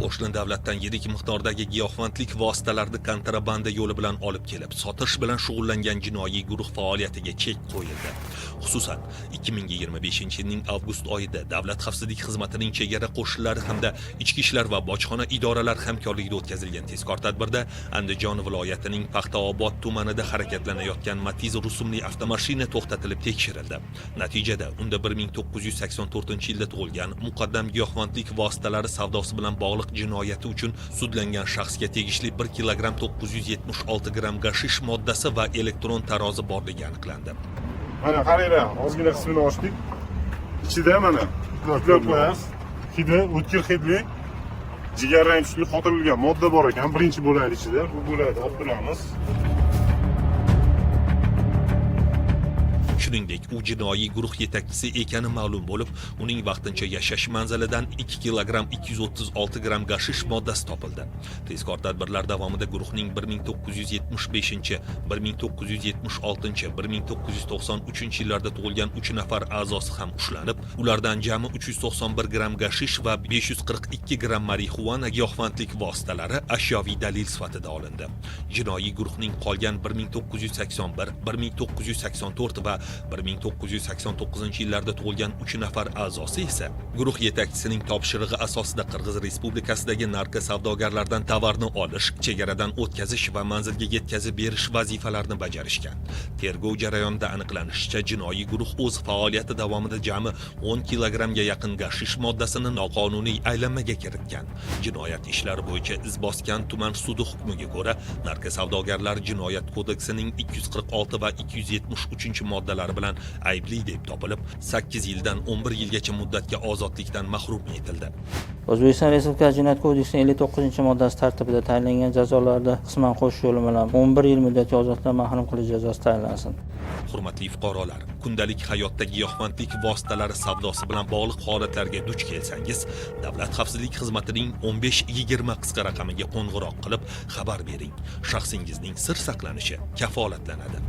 qo'shni davlatdan yirik miqdordagi giyohvandlik vositalarini kontrabanda yo'li bilan olib kelib, sotish bilan shug'ullangan jinoiy guruh faoliyatiga chek qo'yildi. Xususan, 2025-yilning avgust oyida Davlat xavfsizlik xizmatining chegara qo'shinlari hamda ichki ishlar va bojxona idoralari hamkorligida o'tkazilgan tezkor tadbirda Andijon viloyatining Paxtaobod tumanida harakatlanayotgan Matiz rusumli avtomashina to'xtatilib tekshirildi. Natijada unda 1984-yilda tug'ilgan muqaddam giyohvandlik vositalari savdosi bilan bog'liq jinoyati uchun sudlangan shaxsga tegishli 1 kilogramm 976 gramm gashish moddasi va elektron tarozi borligi aniqlandi. Mana qaranglar, ozgina qismini ochdik. Ichida mana yuklab qo'yamiz. Hidi o'tkir hidli jigarrang tusli qotirilgan modda bor ekan. Birinchi bo'ladi ichida. Bu bo'ladi olib turamiz. Shuningdek, u jinoiy guruh yetakchisi ekani ma'lum bo'lib, uning vaqtincha yashash manzilidan 2 kilogramm 236 gramm gashish moddasi topildi. Tezkor tadbirlar davomida guruhning 1975, 1976, 1993 yillarda tug'ilgan 3 nafar a'zosi ham ushlanib, ulardan jami 391 gramm gashish va 542 gramm marixuana giyohvandlik vositalari ashyoviy dalil sifatida olindi. Jinoiy guruhning qolgan 1981, 1984 va 1989 yillarda tug'ilgan 3 nafar a'zosi esa guruh yetakchisining topshirig'i asosida Qirg'iz Respublikasidagi narko savdogarlardan tovarni olish, chegaradan o'tkazish va manzilga yetkazib berish vazifalarini bajarishgan. Tergov jarayonida aniqlanishicha, jinoiy guruh o'z faoliyati davomida jami 10 kilogrammga yaqin gashish moddasini noqonuniy aylanmaga kiritgan. Jinoyat ishlari bo'yicha iz bosgan tuman sudi hukmiga ko'ra, narko savdogarlar jinoyat kodeksining 246 va 273 moddalari bilan aybli deb topilib, 8 yildan 11 yilgacha muddatga ozodlikdan mahrum etildi. O'zbekiston Respublikasi Jinoyat kodeksining 59-moddasi tartibida tayinlangan jazolarda qisman qo'shish yo'li bilan 11 yil muddatga ozodlikdan mahrum qilish jazosi tayinlansin. Hurmatli fuqarolar, kundalik hayotda giyohvandlik vositalari savdosi bilan bog'liq holatlarga duch kelsangiz, Davlat xavfsizlik xizmatining 1520 qisqa raqamiga qo'ng'iroq qilib xabar bering. Shaxsingizning sir saqlanishi kafolatlanadi.